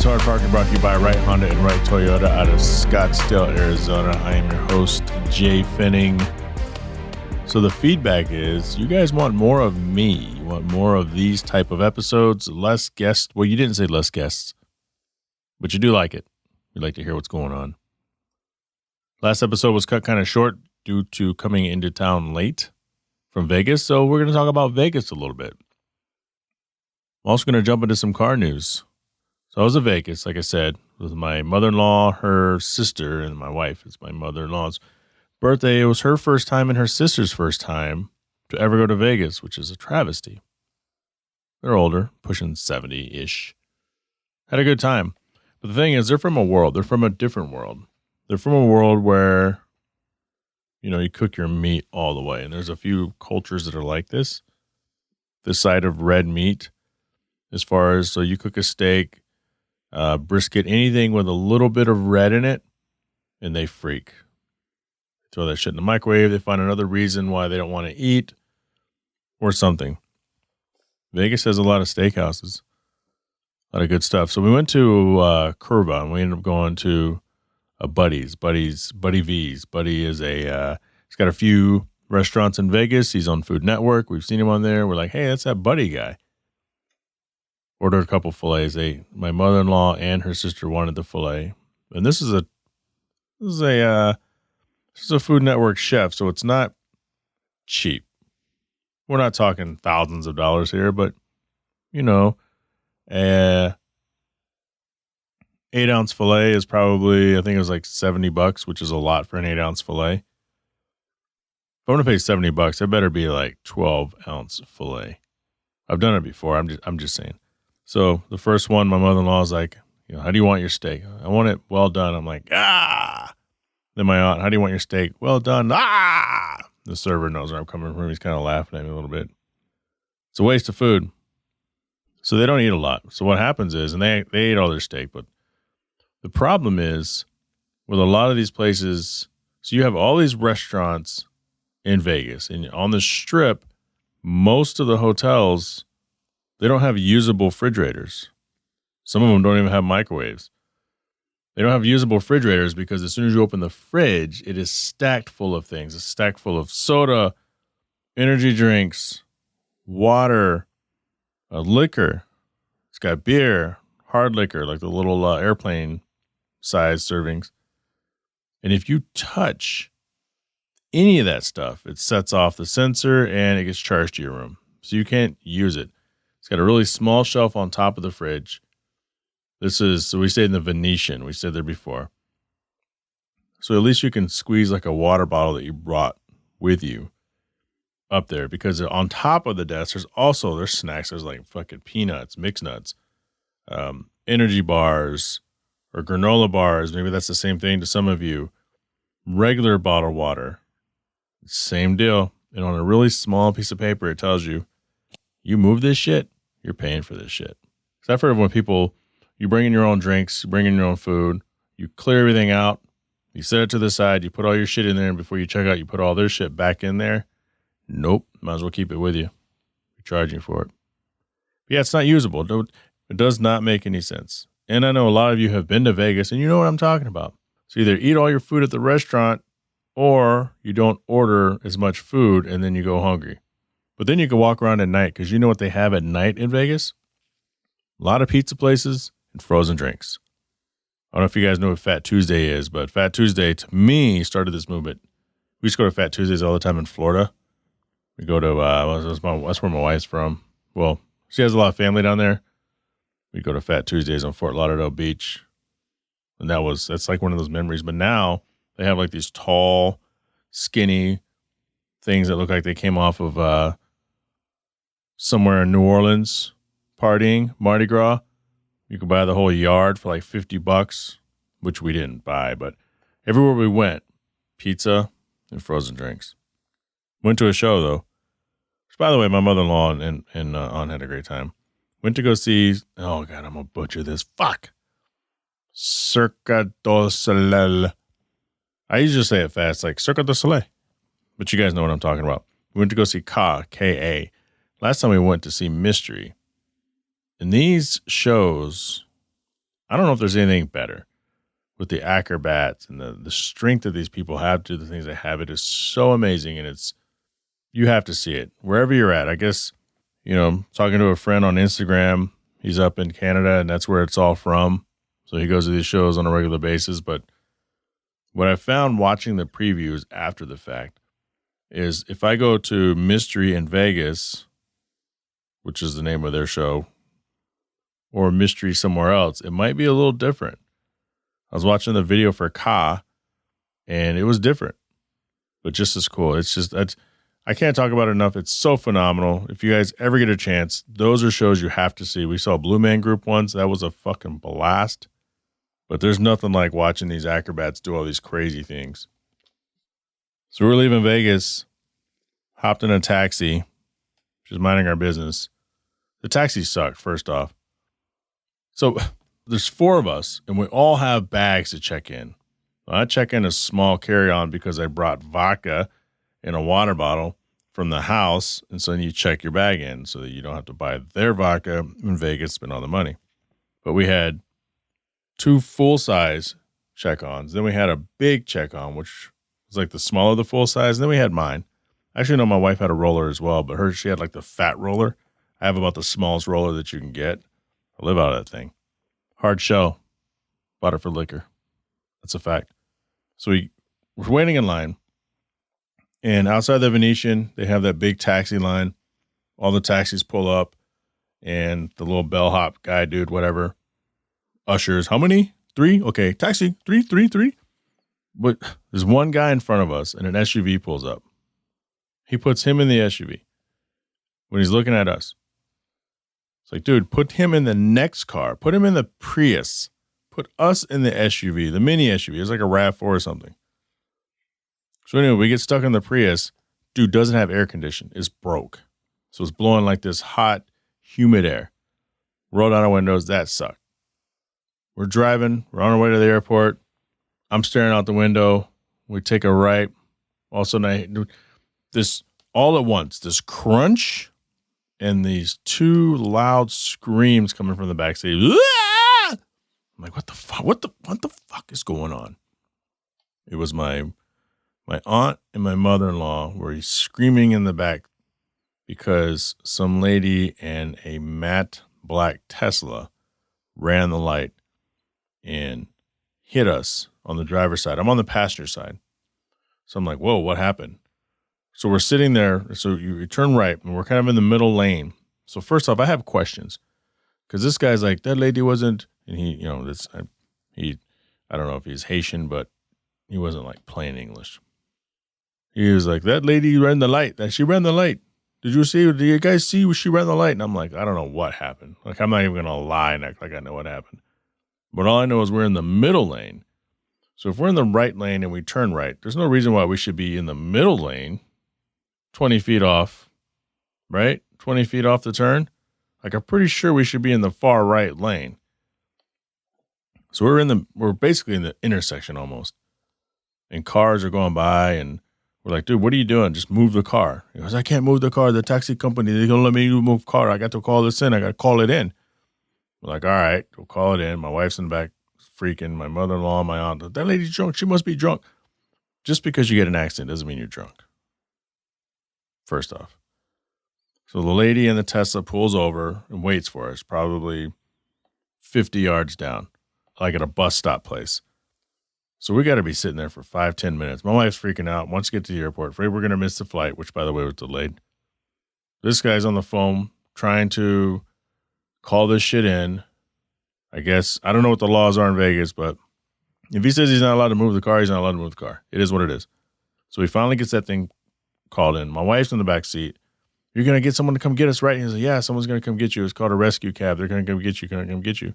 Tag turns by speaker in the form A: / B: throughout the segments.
A: is Hard Parking, brought to you by Right Honda and Right Toyota out of Scottsdale, Arizona. I am your host, Jhae Pfenning. So the feedback is, you guys want more of me. You want more of these type of episodes, less guests. Well, you didn't say less guests, but you do like it. You like to hear what's going on. Last episode was cut kind of short due to coming into town late from Vegas, so we're going to talk about Vegas a little bit. I'm also going to jump into some car news. So I was in Vegas, like I said, with my mother-in-law, her sister, and my wife. It's my mother-in-law's birthday. It was her first time and her sister's first time to ever go to Vegas, which is a travesty. They're older, pushing 70-ish. Had a good time. But the thing is, they're from a world. They're from a different world. They're from a world where, you cook your meat all the way. And there's a few cultures that are like this. This side of red meat, as far as, so you cook a steak, brisket, anything with a little bit of red in it, and they freak. Throw that shit in the microwave. They find another reason why they don't want to eat or something. Vegas has a lot of steakhouses, a lot of good stuff. So we went to Curva, and we ended up going to a Buddy V's. Buddy is he's got a few restaurants in Vegas. He's on Food Network. We've seen him on there. We're like, hey, that's that Buddy guy. Ordered a couple fillets. My mother-in-law and her sister wanted the fillet. And this is a Food Network chef, so it's not cheap. We're not talking thousands of dollars here, but, 8-ounce filet is probably, I think it was like $70, which is a lot for an 8-ounce filet. If I'm going to pay $70, it better be like 12-ounce filet. I've done it before. I'm just saying. So the first one, my mother-in-law's like, how do you want your steak? I want it well done. I'm like, ah. Then my aunt, how do you want your steak? Well done. Ah. The server knows where I'm coming from. He's kind of laughing at me a little bit. It's a waste of food. So they don't eat a lot. So what happens is, and they ate all their steak, but the problem is with a lot of these places, so you have all these restaurants in Vegas, and on the Strip, most of the hotels, they don't have usable refrigerators. Some of them don't even have microwaves. They don't have usable refrigerators because as soon as you open the fridge, it is stacked full of things. It's stacked full of soda, energy drinks, water, liquor. It's got beer, hard liquor, like the little airplane size servings. And if you touch any of that stuff, it sets off the sensor and it gets charged to your room. So you can't use it. It's got a really small shelf on top of the fridge. So we stayed in the Venetian. We stayed there before. So at least you can squeeze like a water bottle that you brought with you up there, because on top of the desk, there's snacks. There's like fucking peanuts, mixed nuts, energy bars or granola bars. Maybe that's the same thing to some of you. Regular bottled water. Same deal. And on a really small piece of paper, it tells you, you move this shit, you're paying for this shit. Because I've heard of when people, you bring in your own drinks, you bring in your own food, you clear everything out, you set it to the side, you put all your shit in there, and before you check out, you put all their shit back in there. Nope, might as well keep it with you. We're charging you for it. But yeah, it's not usable. It does not make any sense. And I know a lot of you have been to Vegas, and you know what I'm talking about. So either eat all your food at the restaurant, or you don't order as much food, and then you go hungry. But then you can walk around at night, because you know what they have at night in Vegas? A lot of pizza places and frozen drinks. I don't know if you guys know what Fat Tuesday is, but Fat Tuesday, to me, started this movement. We used to go to Fat Tuesdays all the time in Florida. We go to, that's where my wife's from. Well, she has a lot of family down there. We go to Fat Tuesdays on Fort Lauderdale Beach. And that's like one of those memories. But now they have like these tall, skinny things that look like they came off of somewhere in New Orleans partying, Mardi Gras. You could buy the whole yard for like $50, which we didn't buy. But everywhere we went, pizza and frozen drinks. Went to a show, though. Which, by the way, my mother-in-law and aunt had a great time. Went to go see, oh, God, I'm going to butcher this. Fuck. Cirque du Soleil. I usually say it fast, like Cirque du Soleil. But you guys know what I'm talking about. We went to go see K.A. Last time we went to see Mystery. And these shows, I don't know if there's anything better with the acrobats and the strength that these people have to do the things they have. It is so amazing, and you have to see it wherever you're at. I guess, talking to a friend on Instagram, he's up in Canada, and that's where it's all from. So he goes to these shows on a regular basis. But what I found watching the previews after the fact is if I go to Mystery in Vegas, which is the name of their show, or Mystery somewhere else, it might be a little different. I was watching the video for Ka, and it was different, but just as cool. It's just, I can't talk about it enough. It's so phenomenal. If you guys ever get a chance, those are shows you have to see. We saw Blue Man Group once. That was a fucking blast. But there's nothing like watching these acrobats do all these crazy things. So we're leaving Vegas, hopped in a taxi, just minding our business. The taxi sucked, first off. So there's 4 of us, and we all have bags to check in. I check in a small carry-on because I brought vodka in a water bottle from the house, and so then you check your bag in so that you don't have to buy their vodka in Vegas, spend all the money. But we had 2 full-size check-ons. Then we had a big check-on, which was like the smaller of the full-size, and then we had mine. Actually, no, my wife had a roller as well, but she had like the fat roller. I have about the smallest roller that you can get. I live out of that thing. Hard shell. Bought it for liquor. That's a fact. So we're waiting in line. And outside the Venetian, they have that big taxi line. All the taxis pull up. And the little bellhop guy, dude, whatever, ushers, how many? 3? Okay, taxi, 3. But there's one guy in front of us, and an SUV pulls up. He puts him in the SUV when he's looking at us. It's like, dude, put him in the next car. Put him in the Prius. Put us in the SUV, the mini SUV. It's like a RAV4 or something. So anyway, we get stuck in the Prius. Dude doesn't have air conditioning. It's broke. So it's blowing like this hot, humid air. Roll down our windows. That sucked. We're driving. We're on our way to the airport. I'm staring out the window. We take a right. All of a sudden, this all at once, this crunch and these 2 loud screams coming from the backseat. I'm like, what the fuck? What the fuck is going on? It was my aunt and my mother-in-law were screaming in the back because some lady in a matte black Tesla ran the light and hit us on the driver's side. I'm on the passenger side. So I'm like, whoa, what happened? So we're sitting there. So you turn right, and we're kind of in the middle lane. So first off, I have questions because this guy's like, that lady wasn't, and he, I don't know if he's Haitian, but he wasn't like plain English. He was like, that lady ran the light. She ran the light. Did you guys see she ran the light? And I'm like, I don't know what happened. Like, I'm not even going to lie and act like I know what happened. But all I know is we're in the middle lane. So if we're in the right lane and we turn right, there's no reason why we should be in the middle lane, 20 feet off, right? 20 feet off the turn. Like, I'm pretty sure we should be in the far right lane. So we're basically in the intersection almost. And cars are going by, and we're like, dude, what are you doing? Just move the car. He goes, I can't move the car. The taxi company, they're going to let me move the car. I got to call this in. I got to call it in. We're like, all right, we'll call it in. My wife's in the back freaking. My mother-in-law, my aunt. That lady's drunk. She must be drunk. Just because you get an accident doesn't mean you're drunk. First off. So the lady in the Tesla pulls over and waits for us, probably 50 yards down, like at a bus stop place. So we got to be sitting there for 5-10 minutes. My wife's freaking out. Once we get to the airport, afraid we're going to miss the flight, which, by the way, was delayed. This guy's on the phone trying to call this shit in. I guess, I don't know what the laws are in Vegas, but if he says he's not allowed to move the car, he's not allowed to move the car. It is what it is. So he finally gets that thing called in. My wife's in the back seat. You're going to get someone to come get us, right? He's like, yeah, someone's going to come get you. It's called a rescue cab. They're going to come get you. Going to come get you.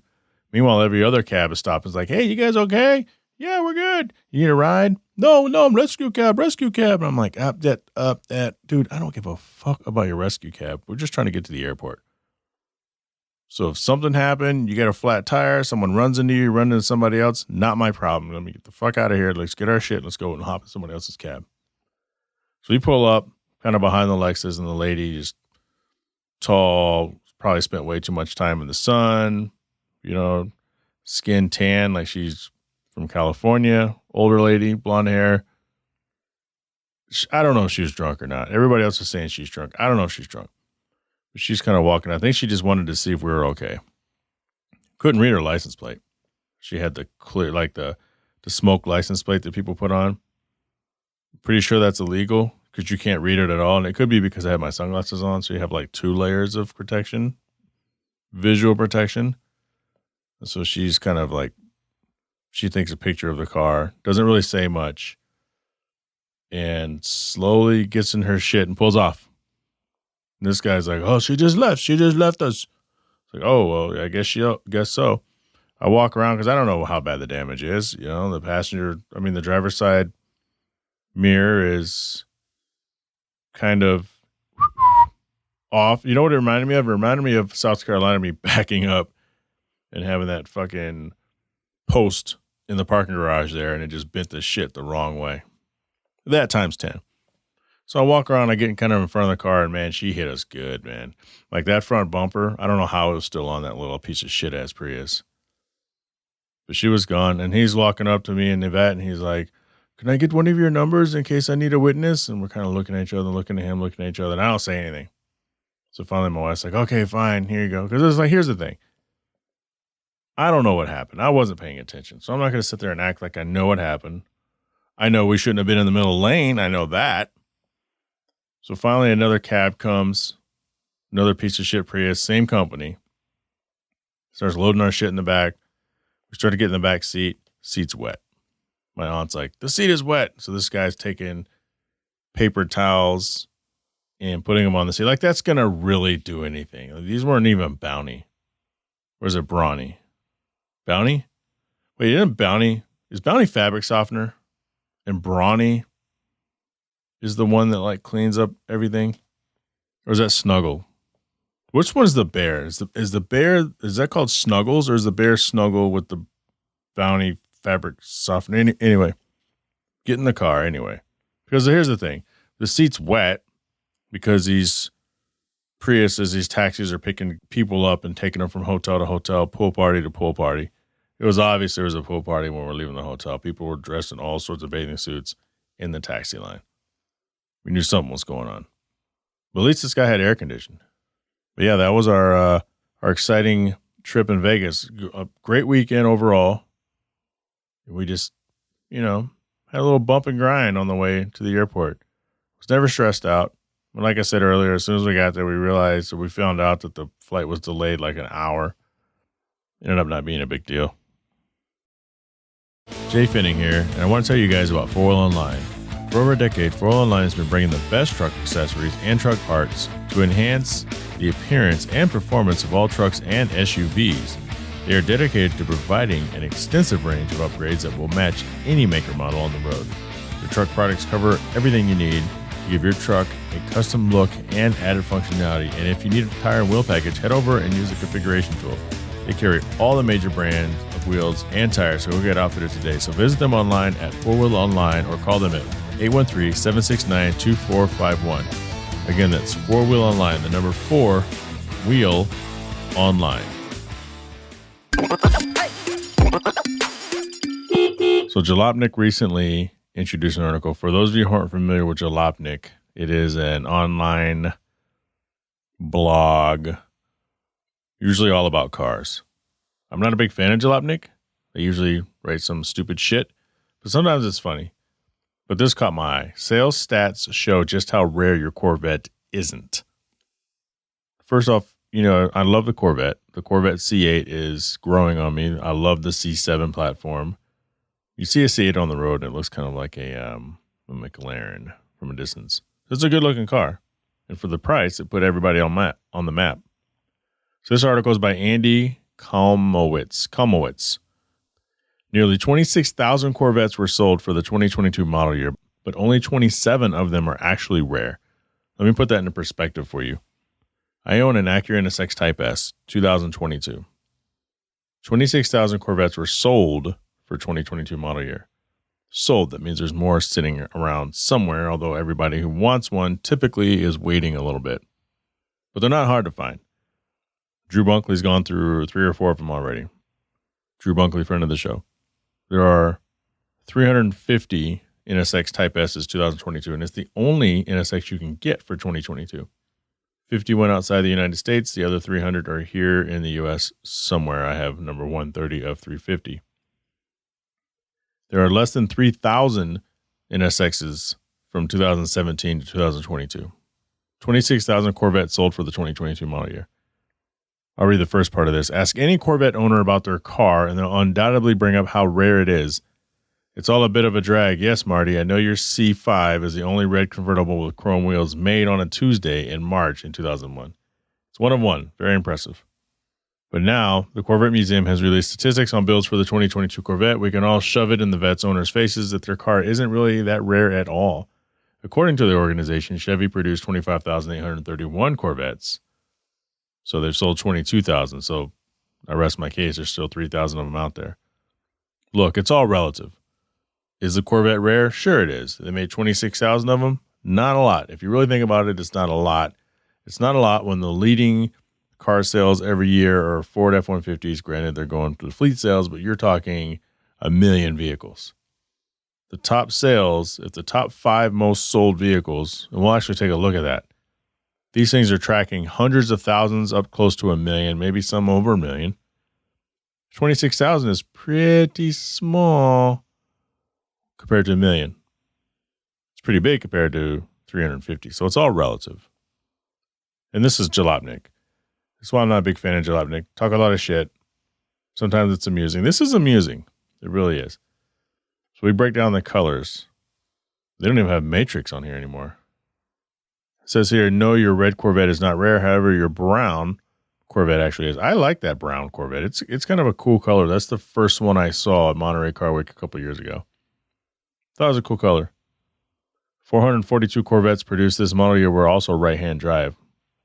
A: Meanwhile, every other cab is stopped. It's like, hey, you guys okay? Yeah, we're good. You need a ride? No, rescue cab. And I'm like, dude, I don't give a fuck about your rescue cab. We're just trying to get to the airport. So if something happened, you got a flat tire, someone runs into you, run into somebody else, not my problem. Let me get the fuck out of here. Let's get our shit. Let's go and hop in somebody else's cab. So we pull up kind of behind the Lexus, and the lady is tall, probably spent way too much time in the sun, skin tan, like she's from California, older lady, blonde hair. I don't know if she was drunk or not. Everybody else is saying she's drunk. I don't know if she's drunk. But she's kind of walking. I think she just wanted to see if we were okay. Couldn't read her license plate. She had the clear, like the smoke license plate that people put on. Pretty sure that's illegal because you can't read it at all. And it could be because I had my sunglasses on. So you have like 2 layers of protection, visual protection. So she's kind of like, she takes a picture of the car, doesn't really say much, and slowly gets in her shit and pulls off. And this guy's like, oh, she just left. She just left us. It's like, oh, well, I guess so. I walk around because I don't know how bad the damage is. You know, the driver's side mirror is kind of off. You know what it reminded me of? It reminded me of South Carolina, me backing up and having that fucking post in the parking garage there, and it just bent the shit the wrong way. That times 10. So I walk around, I get kind of in front of the car, and man, she hit us good, man. Like that front bumper, I don't know how it was still on that little piece of shit ass Prius. But she was gone, and he's walking up to me in the vet, and he's like, can I get one of your numbers in case I need a witness? And we're kind of looking at each other, looking at him, looking at each other, and I don't say anything. So finally my wife's like, okay, fine, here you go. Because it's like, here's the thing. I don't know what happened. I wasn't paying attention. So I'm not going to sit there and act like I know what happened. I know we shouldn't have been in the middle lane. I know that. So finally another cab comes, another piece of shit Prius, same company. Starts loading our shit in the back. We start to get in the back seat. Seat's wet. My aunt's like, the seat is wet. So this guy's taking paper towels and putting them on the seat. Like, that's going to really do anything. Like, these weren't even Bounty. Or is it Brawny? Bounty? Wait, is Bounty fabric softener? And Brawny is the one that like cleans up everything? Or is that Snuggle? Which one's the bear? Is the bear, is that called Snuggles, or is the bear Snuggle with the Bounty fabric softener? Anyway, get in the car anyway. Because here's the thing. The seat's wet because these Priuses, these taxis are picking people up and taking them from hotel to hotel, pool party to pool party. It was obvious there was a pool party when we were leaving the hotel. People were dressed in all sorts of bathing suits in the taxi line. We knew something was going on. But at least this guy had air conditioning. But yeah, that was our exciting trip in Vegas. A great weekend overall. We just, had a little bump and grind on the way to the airport. Was never stressed out. But like I said earlier, as soon as we got there, we found out that the flight was delayed like an hour. Ended up not being a big deal. Jhae Pfenning here, and I want to tell you guys about 4Wheel Online. For over a decade, 4Wheel Online has been bringing the best truck accessories and truck parts to enhance the appearance and performance of all trucks and SUVs. They are dedicated to providing an extensive range of upgrades that will match any maker model on the road. Their truck products cover everything you need to give your truck a custom look and added functionality. And if you need a tire and wheel package, head over and use the configuration tool. They carry all the major brands of wheels and tires, so go get outfitted today. So visit them online at 4Wheel Online or call them at 813-769-2451. Again, that's 4Wheel Online, the number 4 Wheel Online. So Jalopnik recently introduced an article. For those of you who aren't familiar with Jalopnik, it is an online blog, usually all about cars. I'm not a big fan of Jalopnik. They usually write some stupid shit, but sometimes it's funny. But this caught my eye. Sales stats show just how rare your Corvette isn't. First off, I love the Corvette. The Corvette C8 is growing on me. I love the C7 platform. You see a C8 on the road, and it looks kind of like a McLaren from a distance. It's a good-looking car. And for the price, it put everybody on the map. So this article is by Andy Kalmowitz. Nearly 26,000 Corvettes were sold for the 2022 model year, but only 27 of them are actually rare. Let me put that into perspective for you. I own an Acura NSX Type S, 2022. 26,000 Corvettes were sold for 2022 model year. Sold, that means there's more sitting around somewhere, although everybody who wants one typically is waiting a little bit. But they're not hard to find. Drew Bunkley's gone through 3 or 4 of them already. Drew Bunkley, friend of the show. There are 350 NSX Type S's 2022, and it's the only NSX you can get for 2022. 50 went outside the United States. The other 300 are here in the U.S. somewhere. I have number 130 of 350. There are less than 3,000 NSXs from 2017 to 2022. 26,000 Corvettes sold for the 2022 model year. I'll read the first part of this. Ask any Corvette owner about their car, and they'll undoubtedly bring up how rare it is. It's all a bit of a drag. Yes, Marty, I know your C5 is the only red convertible with chrome wheels made on a Tuesday in March in 2001. It's one of one. Very impressive. But now, the Corvette Museum has released statistics on builds for the 2022 Corvette. We can all shove it in the vet's owners' faces that their car isn't really that rare at all. According to the organization, Chevy produced 25,831 Corvettes. So they've sold 22,000. So I rest my case. There's still 3,000 of them out there. Look, it's all relative. Is the Corvette rare? Sure it is. They made 26,000 of them. Not a lot. If you really think about it, it's not a lot. It's not a lot when the leading car sales every year are Ford F-150s. Granted, they're going to the fleet sales, but you're talking 1 million vehicles. The top sales, if the top 5 most sold vehicles, and we'll actually take a look at that. These things are tracking hundreds of thousands up close to 1 million, maybe some over 1 million. 26,000 is pretty small compared to 1 million. It's pretty big compared to 350. So it's all relative. And this is Jalopnik. That's why I'm not a big fan of Jalopnik. Talk a lot of shit. Sometimes it's amusing. This is amusing. It really is. So we break down the colors. They don't even have matrix on here anymore. It says here, no, your red Corvette is not rare. However, your brown Corvette actually is. I like that brown Corvette. It's kind of a cool color. That's the first one I saw at Monterey Car Week a couple years ago. Thought it was a cool color. 442 Corvettes produced this model year were also right-hand drive,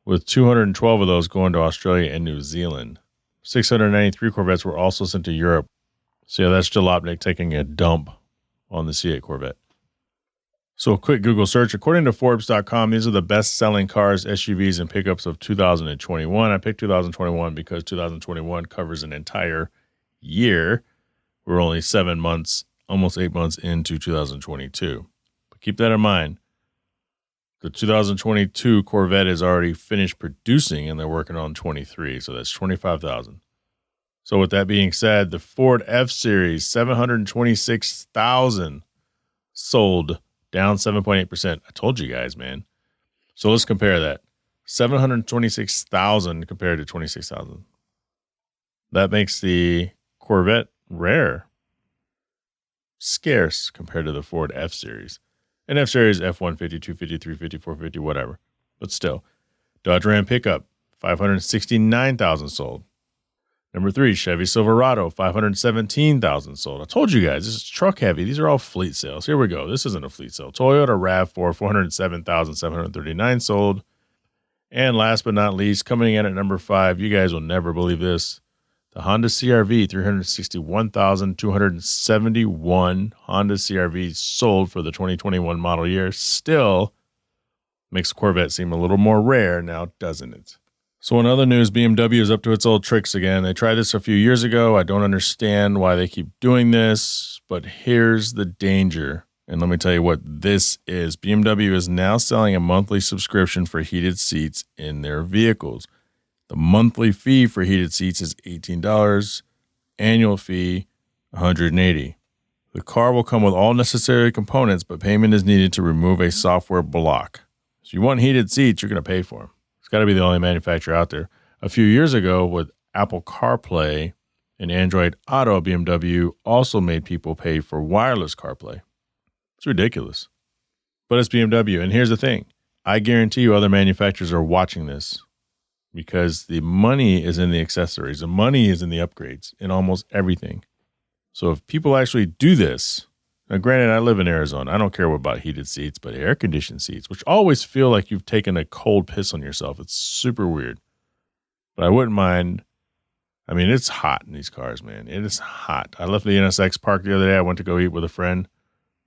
A: with 212 of those going to Australia and New Zealand. 693 Corvettes were also sent to Europe. So yeah, that's Jalopnik taking a dump on the C8 Corvette. So a quick Google search. According to Forbes.com, these are the best-selling cars, SUVs, and pickups of 2021. I picked 2021 because 2021 covers an entire year. We're only 7 months, almost 8 months into 2022. But keep that in mind. The 2022 Corvette is already finished producing, and they're working on 23, so that's 25,000. So with that being said, the Ford F-Series, 726,000 sold, down 7.8%. I told you guys, man. So let's compare that. 726,000 compared to 26,000. That makes the Corvette rare, scarce compared to the Ford F-Series. And F-Series, F-150, 250, 350, 450, whatever. But still. Dodge Ram pickup, 569,000 sold. Number 3, Chevy Silverado, 517,000 sold. I told you guys, this is truck heavy. These are all fleet sales. Here we go. This isn't a fleet sale. Toyota RAV4, 407,739 sold. And last but not least, coming in at number 5, you guys will never believe this. The Honda CR-V, 361,271 Honda CR-V sold for the 2021 model year. Still makes Corvette seem a little more rare now, doesn't it? So in other news, BMW is up to its old tricks again. They tried this a few years ago. I don't understand why they keep doing this, but here's the danger. And let me tell you what this is. BMW is now selling a monthly subscription for heated seats in their vehicles. The monthly fee for heated seats is $18, annual fee $180. The car will come with all necessary components, but payment is needed to remove a software block. So if you want heated seats, you're going to pay for them. Got to be the only manufacturer out there. A few years ago with Apple CarPlay and Android Auto, BMW also made people pay for wireless CarPlay. It's ridiculous. But it's BMW. And here's the thing. I guarantee you other manufacturers are watching this because the money is in the accessories. The money is in the upgrades in almost everything. So if people actually do this, now granted, I live in Arizona. I don't care about heated seats, but air-conditioned seats, which always feel like you've taken a cold piss on yourself. It's super weird. But I wouldn't mind. I mean, it's hot in these cars, man. It is hot. I left the NSX park the other day. I went to go eat with a friend,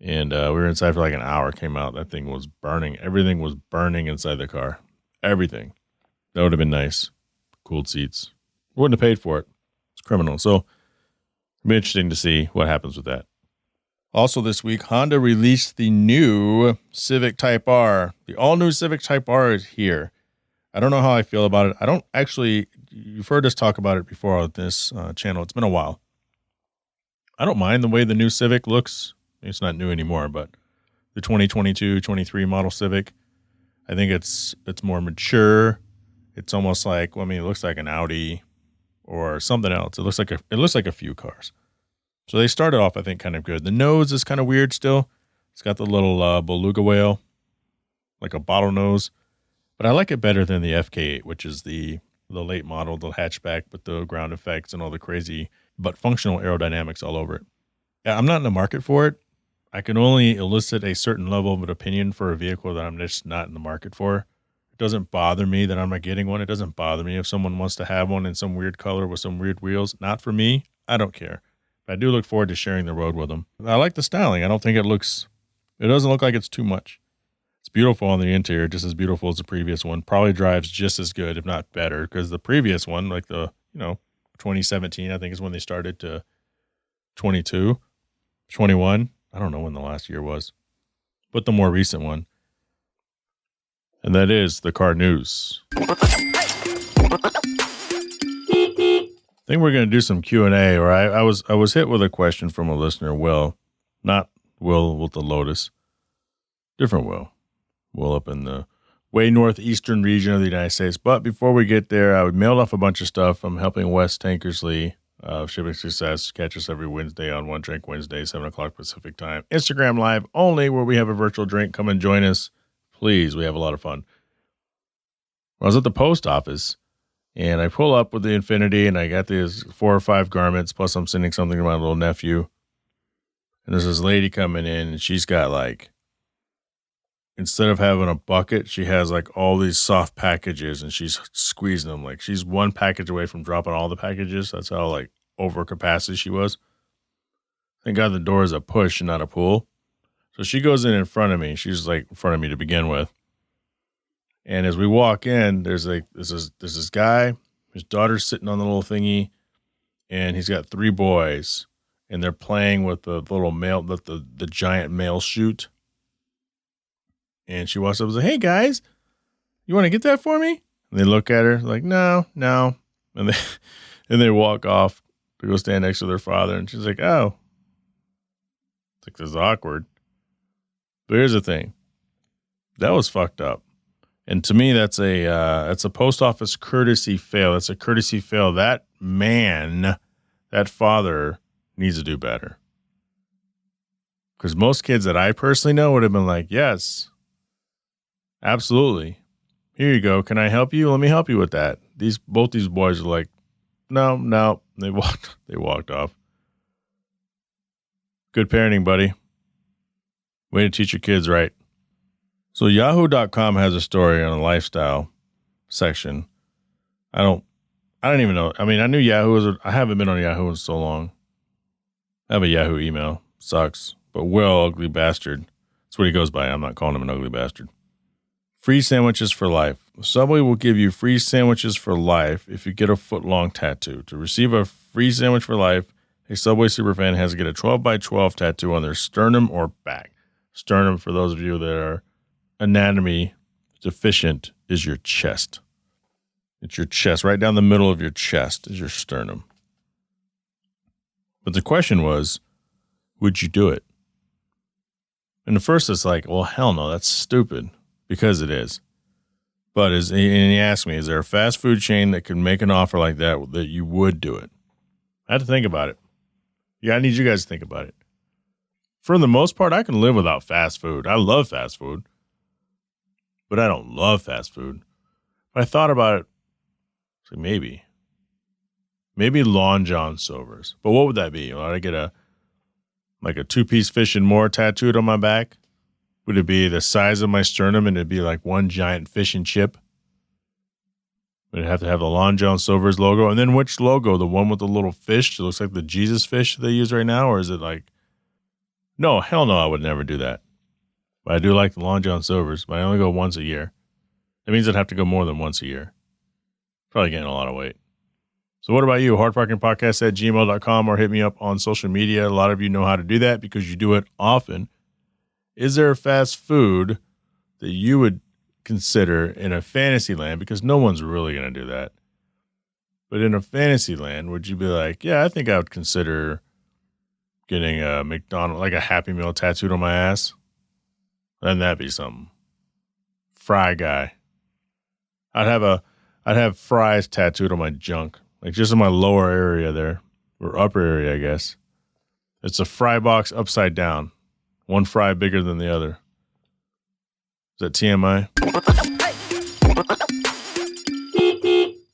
A: and we were inside for like an hour. Came out. That thing was burning. Everything was burning inside the car. Everything. That would have been nice. Cooled seats. Wouldn't have paid for it. It's criminal. So It'll be interesting to see what happens with that. Also this week, Honda released the new Civic Type R. The all-new Civic Type R is here. I don't know how I feel about it. I don't actually, you've heard us talk about it before on this channel. It's been a while. I don't mind the way the new Civic looks. It's not new anymore, but the 2022, 23 model Civic, I think it's more mature. It's almost like, well, I mean, it looks like an Audi or something else. It looks like a few cars. So they started off, I think, kind of good. The nose is kind of weird still. It's got the little beluga whale, like a bottlenose. But I like it better than the FK8, which is the late model, the hatchback with the ground effects and all the crazy but functional aerodynamics all over it. Yeah, I'm not in the market for it. I can only elicit a certain level of an opinion for a vehicle that I'm just not in the market for. It doesn't bother me that I'm not getting one. It doesn't bother me if someone wants to have one in some weird color with some weird wheels. Not for me. I don't care. But I do look forward to sharing the road with them. I like the styling. I don't think it doesn't look like it's too much. It's beautiful on the interior, just as beautiful as the previous one. Probably drives just as good, if not better, because the previous one, like the, 2017, I think is when they started, to 22, 21. I don't know when the last year was, but the more recent one. And that is the car news. I think we're going to do some Q&A, or I was hit with a question from a listener, Will, not Will with the Lotus, different Will up in the way northeastern region of the United States. But before we get there, I would mail off a bunch of stuff. I'm helping Wes Tankersley of Shipping Success. Catch us every Wednesday on One Drink Wednesday, 7 o'clock Pacific time. Instagram Live only, where we have a virtual drink. Come and join us. Please, we have a lot of fun. I was at the post office, and I pull up with the Infiniti, and I got these 4 or 5 garments, plus I'm sending something to my little nephew. And there's this lady coming in, and she's got instead of having a bucket, she has all these soft packages, and she's squeezing them. She's one package away from dropping all the packages. That's how over capacity she was. Thank God the door is a push and not a pull. So she goes in front of me. She's in front of me to begin with. And as we walk in, there's this guy, his daughter's sitting on the little thingy, and he's got 3 boys, and they're playing with the little the giant mail chute. And she walks up and says, "Hey guys, you want to get that for me?" And they look at her like, no. And they walk off to go stand next to their father. And she's like, "Oh, this is awkward." But here's the thing. That was fucked up. And to me, that's a post office courtesy fail. That's a courtesy fail. That man, that father, needs to do better. Because most kids that I personally know would have been like, "Yes, absolutely. Here you go. Can I help you? Let me help you with that." Both these boys are like, no. They walked off. Good parenting, buddy. Way to teach your kids right. So Yahoo.com has a story on a lifestyle section. I don't even know. I mean, I knew Yahoo I haven't been on Yahoo in so long. I have a Yahoo email. Sucks. But Will, ugly bastard. That's what he goes by. I'm not calling him an ugly bastard. Free sandwiches for life. Subway will give you free sandwiches for life if you get a foot-long tattoo. To receive a free sandwich for life, a Subway superfan has to get a 12x12 tattoo on their sternum or back. Sternum, for those of you that are anatomy deficient, is your chest. It's your chest. Right down the middle of your chest is your sternum. But the question was, would you do it? And at first it's like, well, hell no, that's stupid. Because it is. But and he asked me, is there a fast food chain that can make an offer like that you would do it? I had to think about it. Yeah, I need you guys to think about it. For the most part, I can live without fast food. I love fast food. But I don't love fast food. But I thought about it. So maybe Long John Silver's. But what would that be? Would I get a 2-piece fish and more tattooed on my back? Would it be the size of my sternum and it'd be like one giant fish and chip? Would it have to have the Long John Silver's logo? And then which logo? The one with the little fish that looks like the Jesus fish they use right now? Or is it no, hell no, I would never do that. But I do like the Long John Silver's, but I only go once a year. That means I'd have to go more than once a year. Probably getting a lot of weight. So what about you? HardParkingPodcast@gmail.com or hit me up on social media. A lot of you know how to do that because you do it often. Is there a fast food that you would consider in a fantasy land? Because no one's really going to do that. But in a fantasy land, would you be like, yeah, I think I would consider getting a McDonald's, like a Happy Meal tattooed on my ass? Then that'd be something. Fry guy. I'd have fries tattooed on my junk, like just in my lower area there, or upper area, I guess. It's a fry box upside down. One fry bigger than the other. Is that TMI?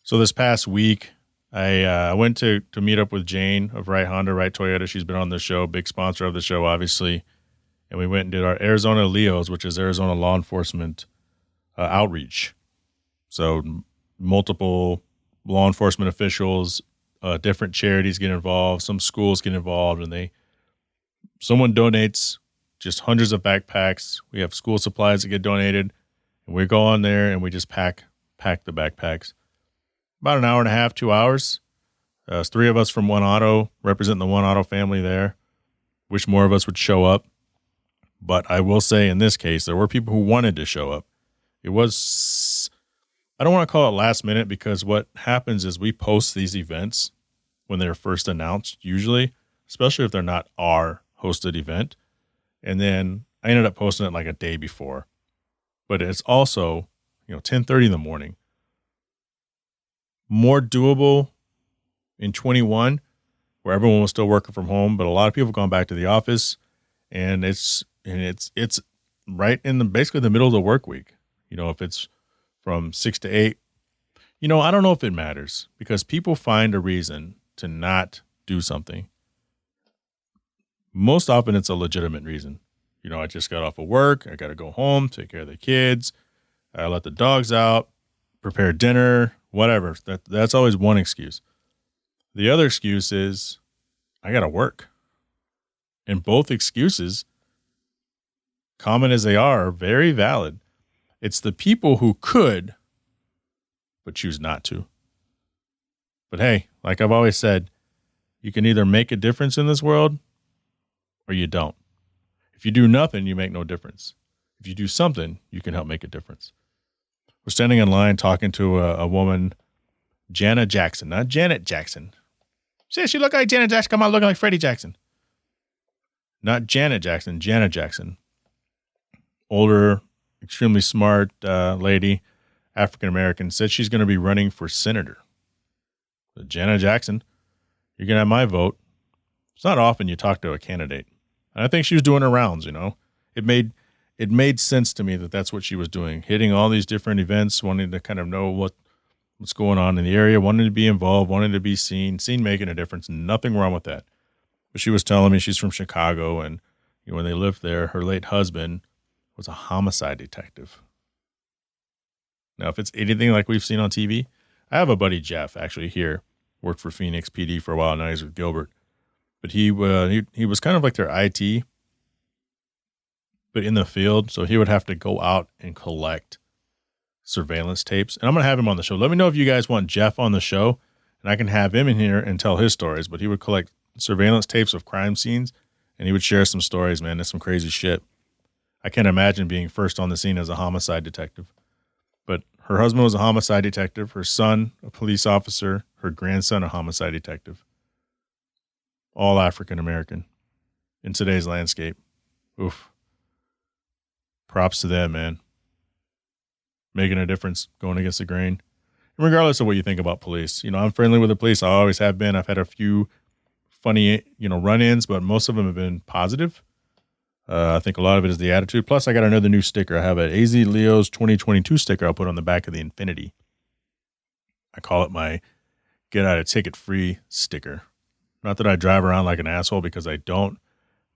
A: So this past week, I went to meet up with Jane of Right Honda, Right Toyota. She's been on the show, big sponsor of the show, obviously. And we went and did our Arizona Leos, which is Arizona law enforcement outreach. So multiple law enforcement officials, different charities get involved, some schools get involved, and someone donates just hundreds of backpacks. We have school supplies that get donated, and we go on there and we just pack the backpacks. About an hour and a half, 2 hours. It's 3 of us from One Auto, representing the One Auto family there. Wish more of us would show up. But I will say in this case, there were people who wanted to show up. It was, I don't want to call it last minute, because what happens is we post these events when they're first announced, usually, especially if they're not our hosted event. And then I ended up posting it like a day before. But it's also, 10:30 in the morning. More doable in 21, where everyone was still working from home, but a lot of people have gone back to the office, and it's right in basically the middle of the work week. If it's from 6 to 8, I don't know if it matters, because people find a reason to not do something. Most often it's a legitimate reason. I just got off of work. I got to go home, take care of the kids. I let the dogs out, prepare dinner, whatever. That's always one excuse. The other excuse is I got to work. And both excuses, common as they are very valid. It's the people who could, but choose not to. But hey, like I've always said, you can either make a difference in this world or you don't. If you do nothing, you make no difference. If you do something, you can help make a difference. We're standing in line talking to a woman, Jana Jackson, not Janet Jackson. She look like Janet Jackson. Come on, looking like Freddie Jackson. Not Janet Jackson, Jana Jackson. Older, extremely smart lady, African-American, said she's going to be running for senator. So Jana Jackson, you're going to have my vote. It's not often you talk to a candidate. And I think she was doing her rounds, It made sense to me that that's what she was doing, hitting all these different events, wanting to kind of know what's going on in the area, wanting to be involved, wanting to be seen making a difference. Nothing wrong with that. But she was telling me she's from Chicago, and when they lived there, her late husband was a homicide detective. Now, if it's anything like we've seen on TV, I have a buddy, Jeff, actually here, worked for Phoenix PD for a while. Now he's with Gilbert. But he was kind of like their IT, but in the field. So he would have to go out and collect surveillance tapes. And I'm going to have him on the show. Let me know if you guys want Jeff on the show, and I can have him in here and tell his stories. But he would collect surveillance tapes of crime scenes, and he would share some stories, man. That's some crazy shit. I can't imagine being first on the scene as a homicide detective. But her husband was a homicide detective, her son a police officer, her grandson a homicide detective. All African-American in today's landscape. Oof. Props to them, man. Making a difference, going against the grain. And regardless of what you think about police, I'm friendly with the police. I always have been. I've had a few funny, run-ins, but most of them have been positive. I think a lot of it is the attitude. Plus, I got another new sticker. I have an AZ Leo's 2022 sticker I'll put on the back of the Infinity. I call it my get out of ticket free sticker. Not that I drive around like an asshole, because I don't.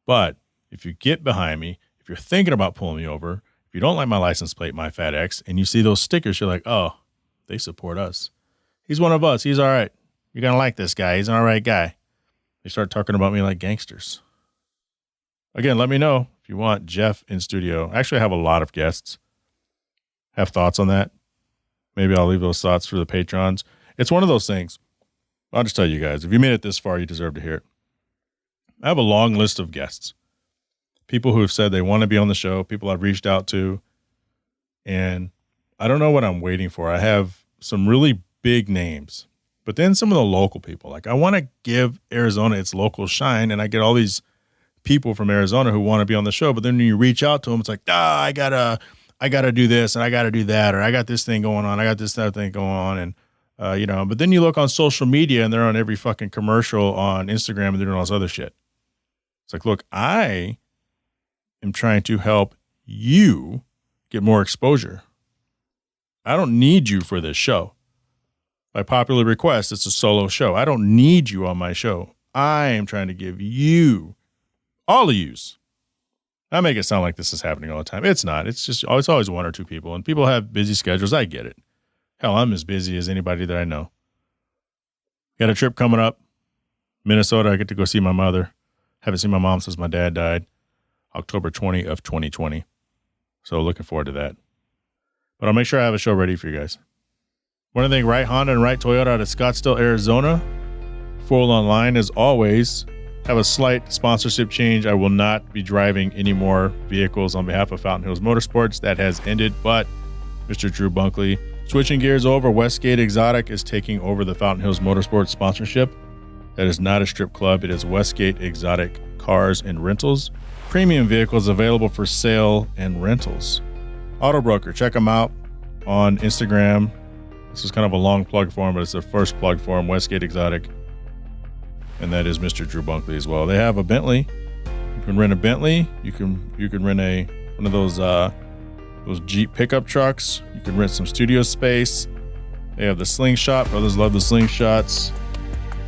A: But if you get behind me, if you're thinking about pulling me over, if you don't like my license plate, my Fat X, and you see those stickers, you're like, oh, they support us. He's one of us. He's all right. You're going to like this guy. He's an all right guy. They start talking about me like gangsters. Again, let me know if you want Jeff in studio. Actually, I have a lot of guests. Have thoughts on that? Maybe I'll leave those thoughts for the patrons. It's one of those things. I'll just tell you guys, if you made it this far, you deserve to hear it. I have a long list of guests. People who have said they want to be on the show, people I've reached out to, and I don't know what I'm waiting for. I have some really big names, but then some of the local people. Like, I want to give Arizona its local shine, and I get all these people from Arizona who want to be on the show, but then when you reach out to them, it's like, I gotta do this, and I gotta do that, or I got this thing going on, I got this that thing going on, and but then you look on social media, and they're on every fucking commercial on Instagram, and they're doing all this other shit. It's like, look, I am trying to help you get more exposure. I don't need you for this show. By popular request, it's a solo show. I don't need you on my show. I am trying to give you, all of yous. I make it sound like this is happening all the time. It's not. It's always one or two people, and people have busy schedules. I get it. Hell, I'm as busy as anybody that I know. Got a trip coming up, Minnesota. I get to go see my mother. Haven't seen my mom since my dad died, October 20 of 2020. So looking forward to that. But I'll make sure I have a show ready for you guys. One thing, Right Honda and Right Toyota out of Scottsdale, Arizona. Full online as always. Have a slight sponsorship change. I will not be driving any more vehicles on behalf of Fountain Hills Motorsports. That has ended, but Mr. Drew Bunkley, switching gears over, Westgate Exotic is taking over the Fountain Hills Motorsports sponsorship. That is not a strip club. It is Westgate Exotic Cars and Rentals. Premium vehicles available for sale and rentals. Auto Broker, check them out on Instagram. This is kind of a long plug for him, but it's the first plug for him, Westgate Exotic. And that is Mr. Drew Bunkley as well. They have a Bentley. You can rent a Bentley. You can rent one of those Jeep pickup trucks. You can rent some studio space. They have the Slingshot. Brothers love the Slingshots.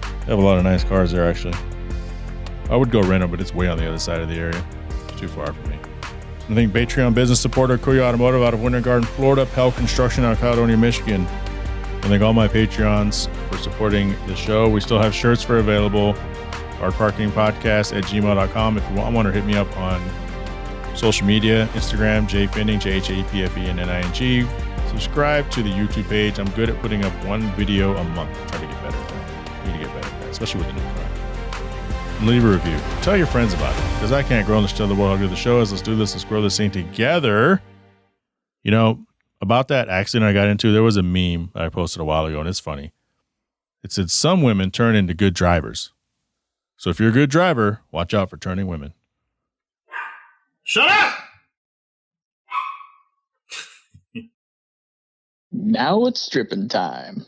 A: They have a lot of nice cars there, actually. I would go rent them, but it's way on the other side of the area. It's too far for me. I think Patreon business supporter, Kuya Automotive out of Winter Garden, Florida, Pell Construction out of Caledonia, Michigan. I thank all my Patreons for supporting the show. We still have shirts for available. HardParkingPodcast@gmail.com. If you want one, or hit me up on social media, Instagram, Jhae Pfenning, JHAEPFENNING. Subscribe to the YouTube page. I'm good at putting up one video a month. Try to get better at that. We need to get better at that, especially with the new car. Leave a review. Tell your friends about it, because I can't grow in the show. The world. I'll do the show is, let's do this. Let's grow this thing together. About that accident I got into, there was a meme that I posted a while ago, and it's funny. It said, some women turn into good drivers. So if you're a good driver, watch out for turning women. Shut up!
B: Now it's stripping time.